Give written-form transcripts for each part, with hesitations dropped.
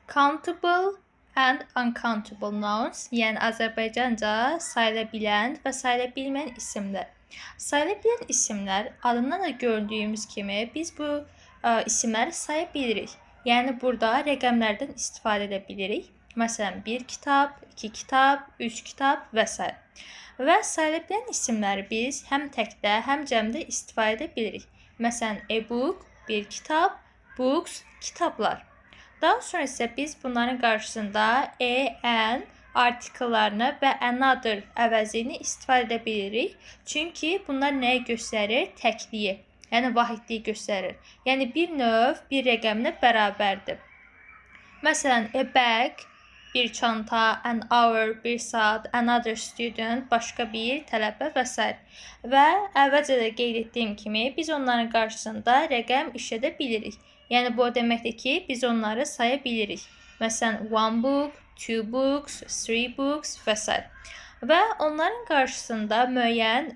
Countable and uncountable nouns, yəni Azərbaycanca sayıla bilən və sayıla bilməyən isimlər. Sayıla bilən isimlər adından da gördüyümüz kimi biz bu isimləri saya bilirik. Yəni burada rəqəmlərdən istifadə edə bilirik. Məsələn, 1 kitab, 2 kitab, 3 kitab və s. Və sayıla bilən isimləri biz həm təkdə, həm cəmdə istifadə edə bilirik. Məsələn, a book, bir kitab, books, kitablar. Daha sonra isə biz bunların qarşısında an artikellarını və another əvəzini istifadə edə bilirik. Çünki bunlar nəyi göstərir? Təkliyi, yəni vahidliyi göstərir. Yəni bir növ bir rəqəmlə bərabərdir. Məsələn, a bag, bir çanta, an hour, bir saat, another student, başqa bir tələbə və s. Və əvvəlcə də qeyd etdiyim kimi biz onların qarşısında rəqəm işlədə bilirik. Yəni bu o deməkdir ki, biz onları saya bilirik. Məsələn, one book, two books, three books və s. Və onların qarşısında müəyyən,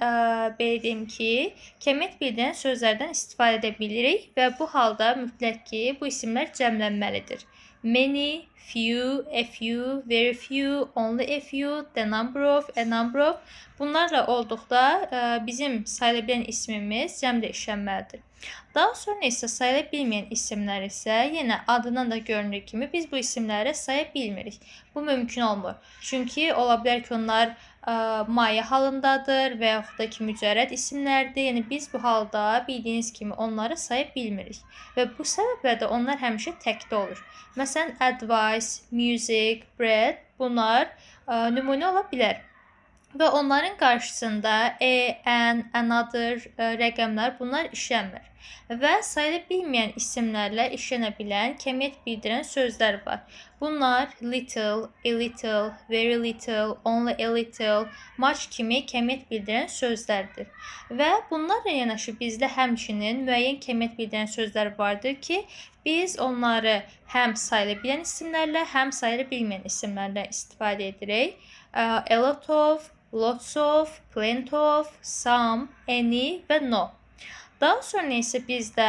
belə deyim ki, kəmiyyət bildirən sözlərdən istifadə edə bilirik və bu halda mütləq ki, bu isimlər cəmlənməlidir. Many, few, a few, very few, only a few, the number of, a number of. Bunlarla olduqda bizim sayıla bilən ismimiz cəmdə işlənməlidir. Daha sonra isə sayıla bilməyən isimlər isə yenə adından da görünür kimi biz bu isimləri saya bilmirik. Bu mümkün olmur. Çünki ola bilər ki, onlar maye halındadır və yaxud da ki, mücərrəd isimlərdir. Yəni biz bu halda bildiyiniz kimi onları saya bilmirik. Və bu səbəblə də onlar həmişə təkdə olur. Məsələn, advice, music, bread bunlar nümunə ola bilər. Və onların qarşısında an, another rəqəmlər bunlar işlənmir. Və sayıla bilməyən isimlərlə işlənə bilən kəmiyyət bildirən sözlər var. Bunlar little, a little, very little, only a little, much kimi kəmiyyət bildirən sözlərdir. Və bunlarla yanaşı bizdə həmçinin müəyyən kəmiyyət bildirən sözlər vardır ki, biz onları həm sayıla bilən isimlərlə, həm sayıla bilməyən isimlərlə istifadə edirik. A lot of, lots of, plenty of, some, any və no. Daha sonra isə bizdə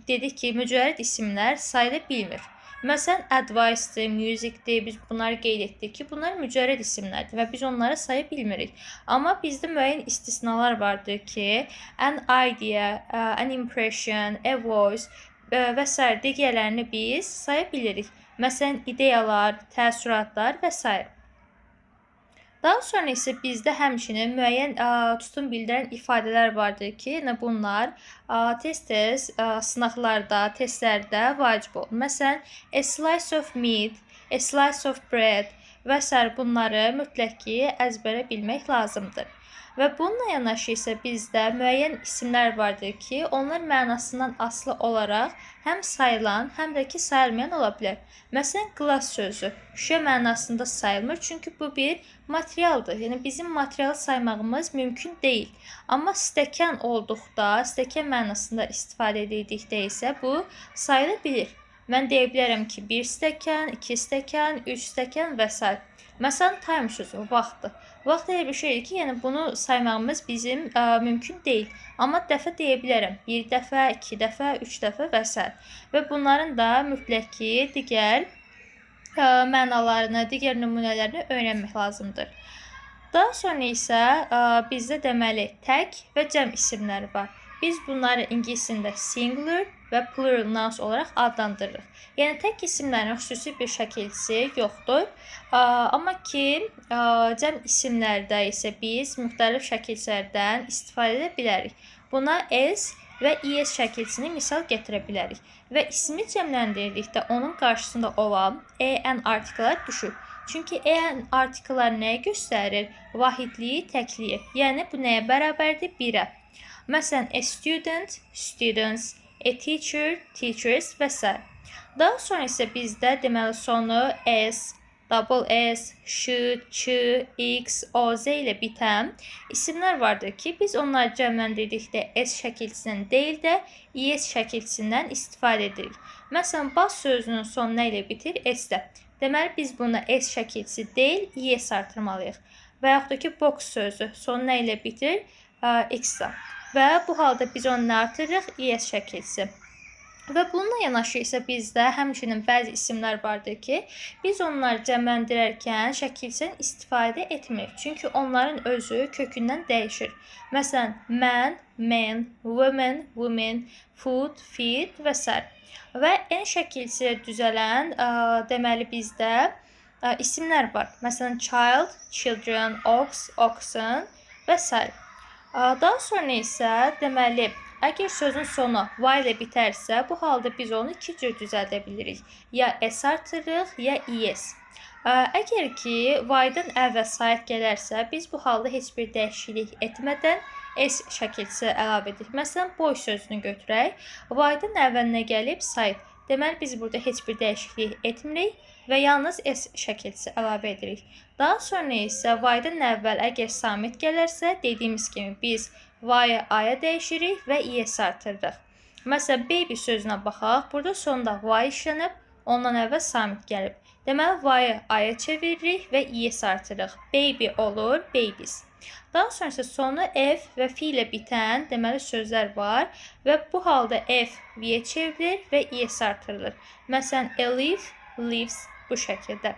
dedik ki, mücərrəd isimlər sayıla bilmir. Məsələn, advice-dir, music-dir, biz bunları qeyd etdik ki, bunlar mücərrəd isimlərdir və biz onları saya bilmirik. Amma bizdə müəyyən istisnalar vardır ki, an idea, an impression, a voice və s. digərlərini biz saya bilirik. Məsələn, ideyalar, təəssüratlar və s. Daha sonra isə bizdə həmçinin müəyyən tutum bildirən ifadələr vardır ki, bunlar tez-tez sınaqlarda, testlərdə vacib olur. Məsələn, a slice of meat, a slice of bread və s. bunları mütləq ki, əzbərə bilmək lazımdır. Və bununla yanaşı isə bizdə müəyyən isimlər vardır ki, onlar mənasından asılı olaraq həm sayılan, həm də ki, sayılmayan ola bilər. Məsələn, qlaz sözü şüşə mənasında sayılmır, çünki bu bir materialdır. Yəni, bizim materialı saymağımız mümkün deyil. Amma stəkan olduqda, stəkan mənasında istifadə edildikdə isə bu sayıla bilir. Mən deyə bilərəm ki, 1 stəkan, 2 stəkan, 3 stəkan və s. Məsələn, time sözü, vaxtdır. Vaxt elə bir şeydir ki, yəni bunu saymağımız bizim mümkün deyil. Amma dəfə deyə bilərəm. 1 dəfə, 2 dəfə, 3 dəfə və s. Və bunların da mütləq ki, digər mənalarını, digər nümunələrini öyrənmək lazımdır. Daha sonra isə bizdə deməli tək və cəm isimləri var. Biz bunları ingiliscəsində singular və plural nouns olaraq adlandırırıq. Yəni, tək isimlərin xüsusi bir şəkilçisi yoxdur. Amma ki, cəm isimlərdə isə biz müxtəlif şəkilçilərdən istifadə edə bilərik. Buna s və es şəkilçisini misal gətirə bilərik. Və ismi cəmləndirdikdə onun qarşısında olan an artikellər düşür. Çünki an artikellər nəyə göstərir? Vahidliyi, təkliyi. Yəni, bu nəyə bərabərdir? 1-ə. Məsələn, a student, students, a teacher, teachers və s. Daha sonra isə bizdə deməli sonu s, double s, should, ç, x, oz ilə bitən isimlər vardır ki, biz onları cəmləndirdikdə s şəkilçisindən deyil də es şəkilçisindən istifadə edirik. Məsələn, bas sözünün sonu nə ilə bitir? S-də. Deməli, biz buna s şəkilçisi deyil, es artırmalıyıq. Və yaxud da ki, box sözü sonu nə ilə bitir? X-də. Və bu halda biz onu nə artırırıq? Es şəkilçisi. Və bununla yanaşı isə bizdə həmçinin bəzi isimlər vardır ki, biz onları cəmləndirərkən şəkilçədən istifadə etmirik. Çünki onların özü kökündən dəyişir. Məsələn, man, men, women, women, food, feed və s. Və n şəkilçə düzələn deməli bizdə isimlər var. Məsələn, child, children, ox, oxen və s. Daha sonra isə deməli əgər sözün sonu y ilə bitərsə, bu halda biz onu iki cür düzəldə bilirik. Ya s artırırıq, ya es. Əgər ki, y-dan əvvəl sayt gələrsə, biz bu halda heç bir dəyişiklik etmədən s şəkilçisi əlavə edirik. Məsələn, boy sözünü götürək. Y-dan əvvəl nə gəlib? Sayt. Deməli, biz burada heç bir dəyişiklik etmirik və yalnız s şəkilçisi əlavə edirik. Daha sonra isə y-dan əvvəl əgər samit gələrsə, dediyimiz kimi biz y-ı a-ya dəyişirik və es artırırıq. Məsələn, baby sözünə baxaq. Burada sonda y işlənib, ondan əvvəl samit gəlib. Deməli, y-ı a-ya çeviririk və es artırırıq. Baby olur, babies. Daha sonra isə sonu f və f ilə bitən deməli sözlər var və bu halda f v-yə çevrilir və es artırılır. Məsələn, a leaf, leaves bu şəkildə.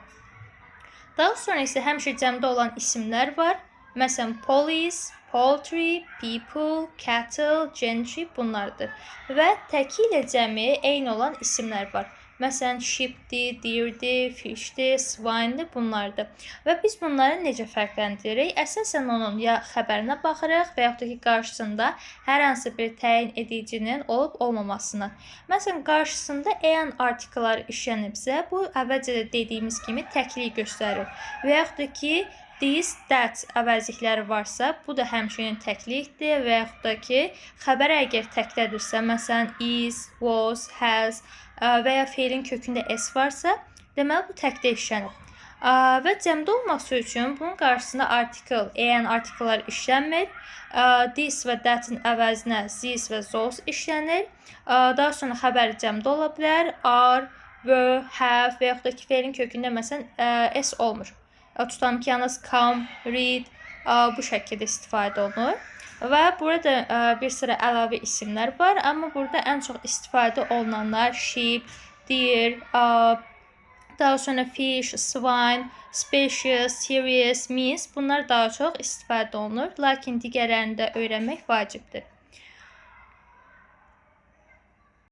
Daha sonra isə həmişə cəmdə olan isimlər var. Məsələn, police, poultry, people, cattle, gentry bunlardır. Və təki ilə cəmi eyni olan isimlər var. Məsələn, sheepdir, deerdir, fishdir, swinedir bunlardır. Və biz bunları necə fərqləndiririk? Əsasən onun ya xəbərinə baxırıq və yaxud da ki, qarşısında hər hansı bir təyin edicinin olub-olmamasına. Məsələn, qarşısında an artikelləri işlənibsə, bu əvvəlcə də dediyimiz kimi təkliyi göstərir. Və yaxud da ki, this, that əvəzlikləri varsa, bu da həmçinin təklikdir və yaxud da ki, xəbər əgər təklədirsə, məsələn, is, was, has və ya feilin kökündə s varsa, deməli bu təkdə işlənir. Və cəmdə olması üçün bunun qarşısında artikel, an artikelləri işlənmir. This və that-in əvəzinə this və those işlənir. Daha sonra xəbər cəmdə ola bilər. Are, were, have və yaxud da ki, feilin kökündə məsələn s olmur. Tutalım ki, yalnız come, read bu şəkildə istifadə olunur. Və burada bir sıra əlavə isimlər var, amma burada ən çox istifadə olunanlar sheep, deer, daha sonra fish, swine, spacious, serious, miss bunlar daha çox istifadə olunur, lakin digərlərini də öyrənmək vacibdir.